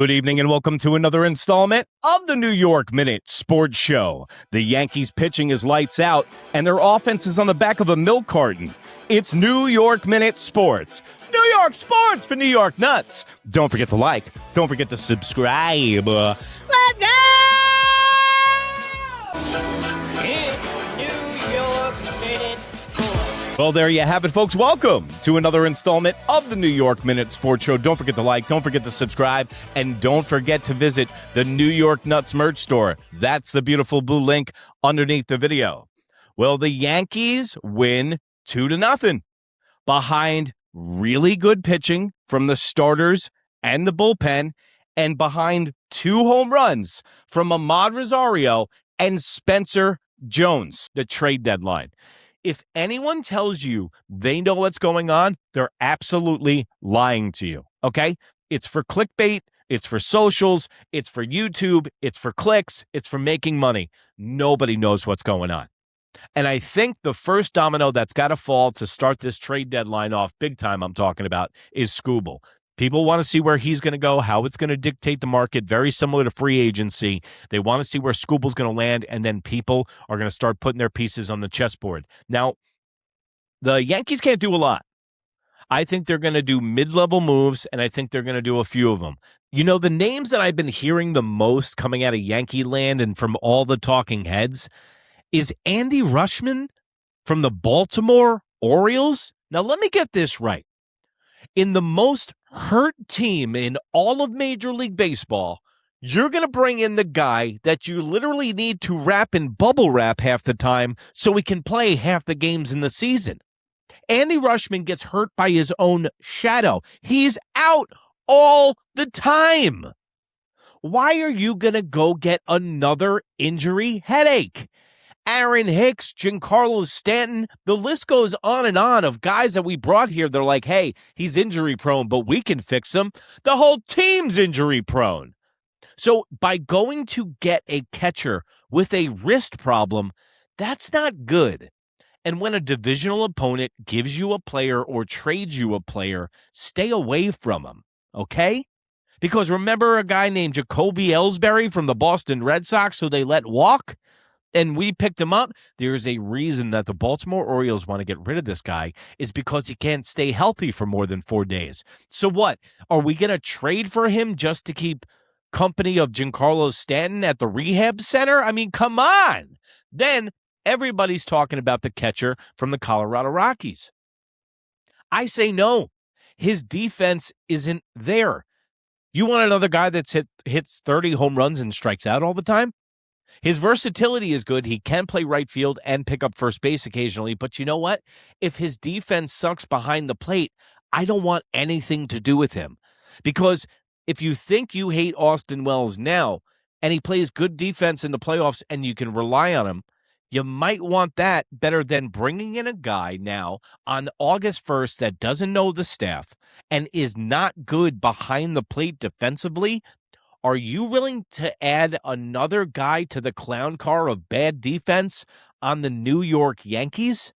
Good evening and welcome to another installment of the New York Minute Sports Show. The Yankees pitching is lights out and their offense is on the back of a milk carton. It's New York Minute Sports. It's New York Sports for New York Nuts. Don't forget to like. Don't forget to subscribe. Let's go! It's New York Minute Sports. Well, there you have it, folks. Welcome to another installment of the New York Minute Sports Show. Don't forget to like, don't forget to subscribe, and don't forget to visit the New York Nuts merch store. That's the beautiful blue link underneath the video. Well, the Yankees win 2-0 behind really good pitching from the starters and the bullpen, and behind 2 home runs from Amed Rosario and Spencer Jones, the trade deadline. If anyone tells you they know what's going on, they're absolutely lying to you, okay? It's for clickbait, it's for socials, it's for YouTube, it's for clicks, it's for making money. Nobody knows what's going on. And I think the first domino that's got to fall to start this trade deadline off big time I'm talking about is Skubal. People want to see where he's going to go, how it's going to dictate the market, very similar to free agency. They want to see where Skubal's going to land, and then people are going to start putting their pieces on the chessboard. Now, the Yankees can't do a lot. I think they're going to do mid-level moves, and I think they're going to do a few of them. You know, the names that I've been hearing the most coming out of Yankee land and from all the talking heads is Adley Rutschman from the Baltimore Orioles. Now, let me get this right. In the most hurt team in all of Major League Baseball, you're going to bring in the guy that you literally need to wrap in bubble wrap half the time so he can play half the games in the season. Adley Rutschman gets hurt by his own shadow. He's out all the time. Why are you going to go get another injury headache? Aaron Hicks, Giancarlo Stanton, the list goes on and of guys that we brought here. They're like, hey, he's injury prone, but we can fix him. The whole team's injury prone. So by going to get a catcher with a wrist problem, that's not good. And when a divisional opponent gives you a player or trades you a player, stay away from him, okay? Because remember a guy named Jacoby Ellsbury from the Boston Red Sox who they let walk? And we picked him up. There's a reason that the Baltimore Orioles want to get rid of this guy is because he can't stay healthy for more than 4 days. So what? Are we going to trade for him just to keep company of Giancarlo Stanton at the rehab center? I mean, come on. Then everybody's talking about the catcher from the Colorado Rockies. I say no. His defense isn't there. You want another guy that hits 30 home runs and strikes out all the time? His versatility is good. He can play right field and pick up first base occasionally. But you know what? If his defense sucks behind the plate, I don't want anything to do with him. Because if you think you hate Austin Wells now and he plays good defense in the playoffs and you can rely on him, you might want that better than bringing in a guy now on August 1st that doesn't know the staff and is not good behind the plate defensively. Are you willing to add another guy to the clown car of bad defense on the New York Yankees?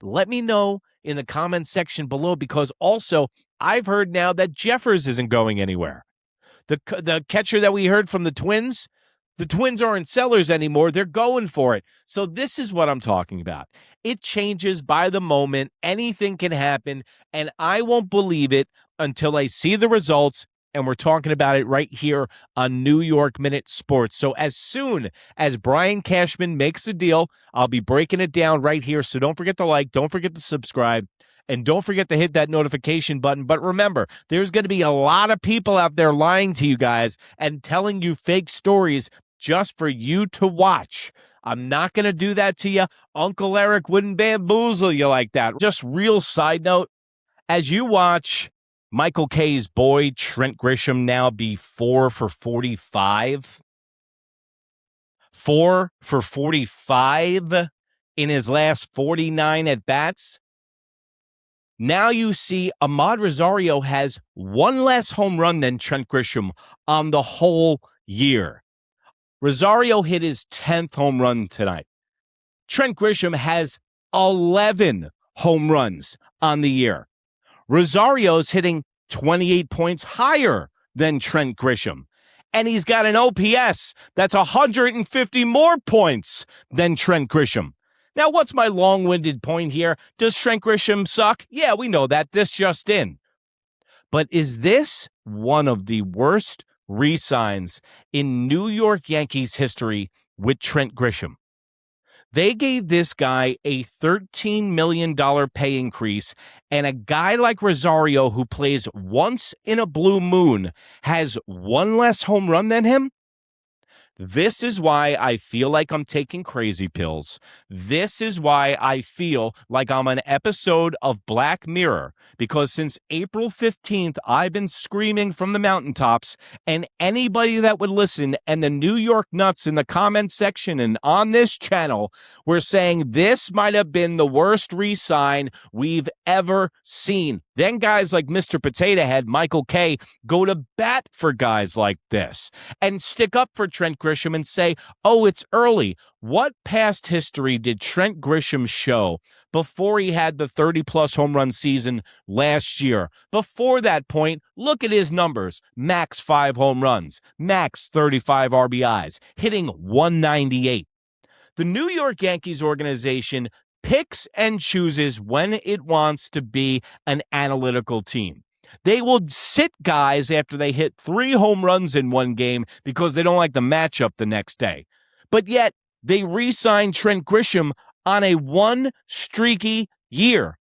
Let me know in the comments section below, because also I've heard now that Jeffers isn't going anywhere. The catcher that we heard from the Twins aren't sellers anymore. They're going for it. So this is what I'm talking about. It changes by the moment. Anything can happen, and I won't believe it until I see the results. And we're talking about it right here on New York Minute Sports. So as soon as Brian Cashman makes a deal, I'll be breaking it down right here. So don't forget to like, don't forget to subscribe, and don't forget to hit that notification button. But remember, there's going to be a lot of people out there lying to you guys and telling you fake stories just for you to watch. I'm not going to do that to you. Uncle Eric wouldn't bamboozle you like that. Just real side note, as you watch Michael K's boy, Trent Grisham, now be 4 for 45. 4 for 45 in his last 49 at-bats. Now you see Amed Rosario has 1 less home run than Trent Grisham on the whole year. Rosario hit his 10th home run tonight. Trent Grisham has 11 home runs on the year. Rosario's hitting 28 points higher than Trent Grisham. and he's got an OPS that's 150 more points than Trent Grisham. Now, what's my long-winded point here? Does Trent Grisham suck? Yeah, we know that. This just in. But is this one of the worst re-signs in New York Yankees history with Trent Grisham? They gave this guy a $13 million pay increase, and a guy like Rosario, who plays once in a blue moon, has one less home run than him? This is why I feel like I'm taking crazy pills. This is why I feel like I'm an episode of Black Mirror, because since April 15th, I've been screaming from the mountaintops, and anybody that would listen, and the New York Nuts in the comment section and on this channel were saying this might have been the worst re-sign we've ever seen. Then guys like Mr. Potato Head, Michael K., go to bat for guys like this and stick up for Trent Grisham and say, oh, it's early. What past history did Trent Grisham show before he had the 30-plus home run season last year? Before that point, look at his numbers. Max 5 home runs, max 35 RBIs, hitting 198. The New York Yankees organization picks and chooses when it wants to be an analytical team. They will sit guys after they hit 3 home runs in one game because they don't like the matchup the next day. But yet, they re-signed Trent Grisham on a one streaky year.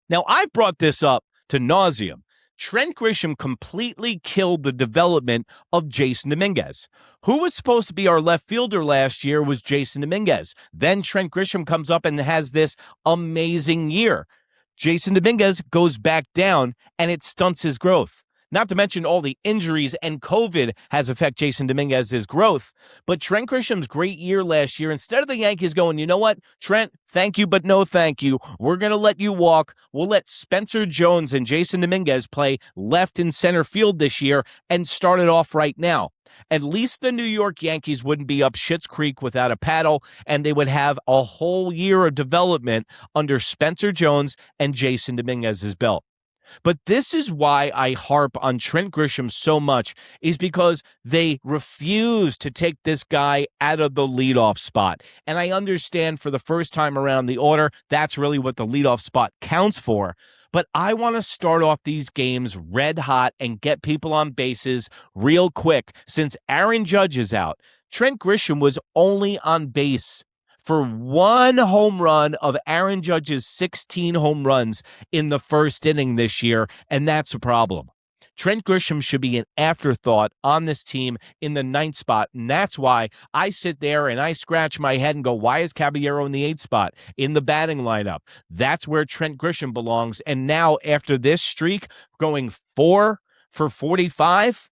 Now, I've brought this up to nauseam. Trent Grisham completely killed the development of Jason Dominguez. Who was supposed to be our left fielder last year was Jason Dominguez. Then Trent Grisham comes up and has this amazing year. Jason Dominguez goes back down, and it stunts his growth. Not to mention all the injuries and COVID has affected Jason Dominguez's growth. But Trent Grisham's great year last year, instead of the Yankees going, you know what, Trent, thank you, but no thank you. We're going to let you walk. We'll let Spencer Jones and Jason Dominguez play left and center field this year and start it off right now. At least the New York Yankees wouldn't be up Schitt's Creek without a paddle, and they would have a whole year of development under Spencer Jones and Jason Dominguez's belt. But this is why I harp on Trent Grisham so much, is because they refuse to take this guy out of the leadoff spot. And I understand for the first time around the order, that's really what the leadoff spot counts for. But I want to start off these games red hot and get people on bases real quick. Since Aaron Judge is out, Trent Grisham was only on base for 1 home run of Aaron Judge's 16 home runs in the first inning this year, and that's a problem. Trent Grisham should be an afterthought on this team in the 9th spot, and that's why I sit there and I scratch my head and go, why is Caballero in the 8th spot in the batting lineup? That's where Trent Grisham belongs, and now after this streak, going 4 for 45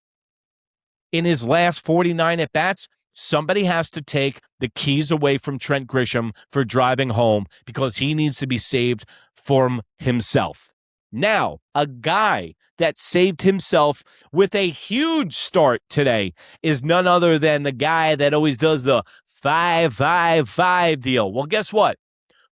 in his last 49 at-bats, somebody has to take the keys away from Trent Grisham for driving home because he needs to be saved from himself. Now, a guy that saved himself with a huge start today is none other than the guy that always does the 5-5-5 deal. Well, guess what?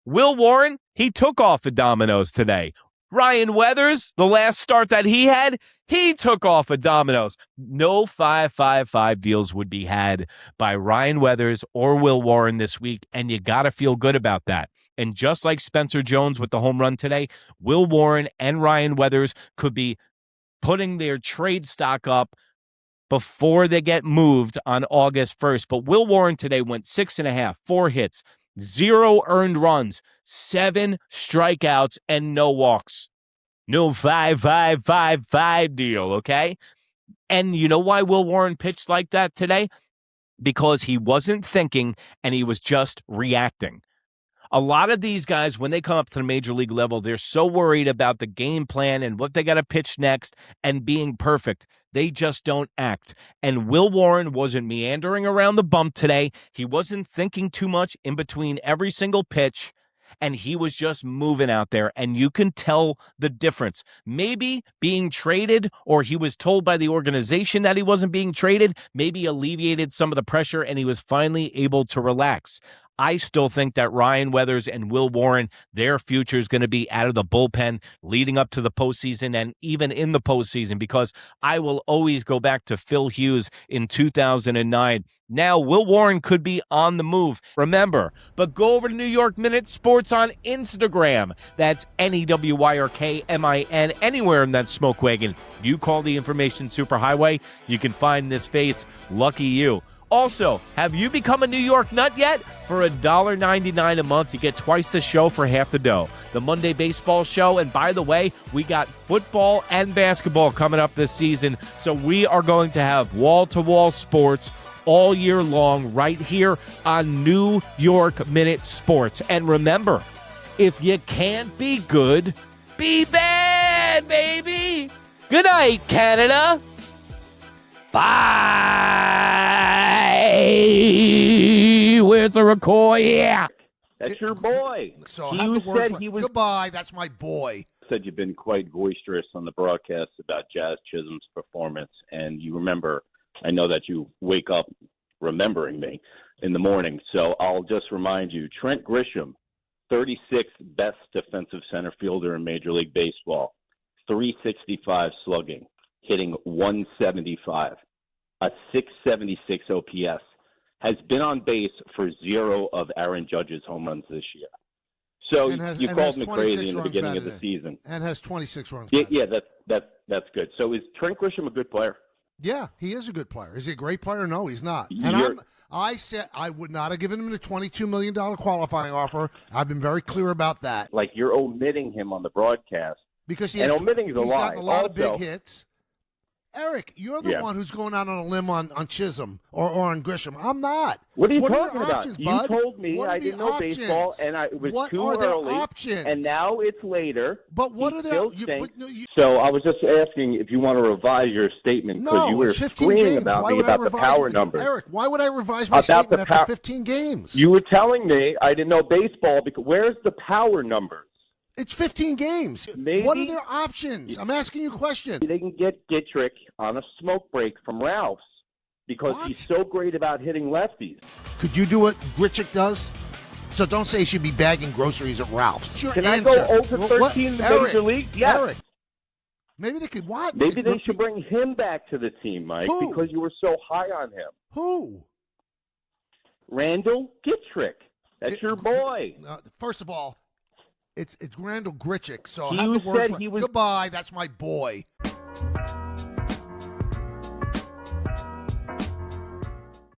Will Warren, he took off the dominoes today. Ryan Weathers, the last start that he had, he took off of dominoes. No 5-5-5 deals would be had by Ryan Weathers or Will Warren this week, and you got to feel good about that. And just like Spencer Jones with the home run today, Will Warren and Ryan Weathers could be putting their trade stock up before they get moved on August 1st. But Will Warren today went 6.5, 4 hits, 0 earned runs, 7 strikeouts, and no walks. No 5-5-5-5 deal, okay? And you know why Will Warren pitched like that today? Because he wasn't thinking and he was just reacting. A lot of these guys, when they come up to the major league level, they're so worried about the game plan and what they got to pitch next and being perfect. They just don't act. And Will Warren wasn't meandering around the bump today. He wasn't thinking too much in between every single pitch. And he was just moving out there, and you can tell the difference. Maybe being traded, or he was told by the organization that he wasn't being traded, maybe alleviated some of the pressure, and he was finally able to relax. I still think that Ryan Weathers and Will Warren, their future is going to be out of the bullpen leading up to the postseason and even in the postseason, because I will always go back to Phil Hughes in 2009. Now, Will Warren could be on the move. Remember, but go over to New York Minute Sports on Instagram. That's NEWYRKMIN, anywhere in that smoke wagon. You call the information superhighway, you can find this face. Lucky you. Also, have you become a New York nut yet? For $1.99 a month, you get twice the show for half the dough. The Monday Baseball Show, and by the way, we got football and basketball coming up this season, so we are going to have wall-to-wall sports all year long right here on New York Minute Sports. And remember, if you can't be good, be bad, baby! Good night, Canada! Bye with a McCoy. Yeah, that's your boy. So he said he was goodbye. That's my boy. Said you've been quite boisterous on the broadcast about Jazz Chisholm's performance, and you remember. I know that you wake up remembering me in the morning, so I'll just remind you: Trent Grisham, 36th best defensive center fielder in Major League Baseball, 365 slugging. Hitting 175, a 676 OPS, has been on base for 0 of Aaron Judge's home runs this year. So you called me crazy in the beginning of the season. And has 26 runs. Yeah, that's good. So is Trent Grisham a good player? Yeah, he is a good player. Is he a great player? No, he's not. And I said I would not have given him the $22 million qualifying offer. I've been very clear about that. Like, you're omitting him on the broadcast. Because omitting is a lie. He's gotten a lot of big hits. Eric, you're the one who's going out on a limb on Chisholm or on Grisham. I'm not. What are you talking about? Options, you told me I didn't know baseball, and it was too early. Options? And now it's later. But what are their So I was just asking if you want to revise your statement, because you were screaming about me about the power numbers. Eric, why would I revise my statement after 15 games? You were telling me I didn't know baseball. Because where's the power numbers? It's 15 games. Maybe, what are their options? I'm asking you a question. They can get Gittrick on a smoke break from Ralph's because he's so great about hitting lefties. Could you do what Gritchick does? So don't say he should be bagging groceries at Ralph's. Can I go over 13 in the Major League? Yes. Eric. Maybe they could what? Maybe they should bring him back to the team, Mike, because you were so high on him. Who? Randall Gittrick. That's your boy. First of all, It's Randall Gritchick, so he have the word said he was goodbye. That's my boy.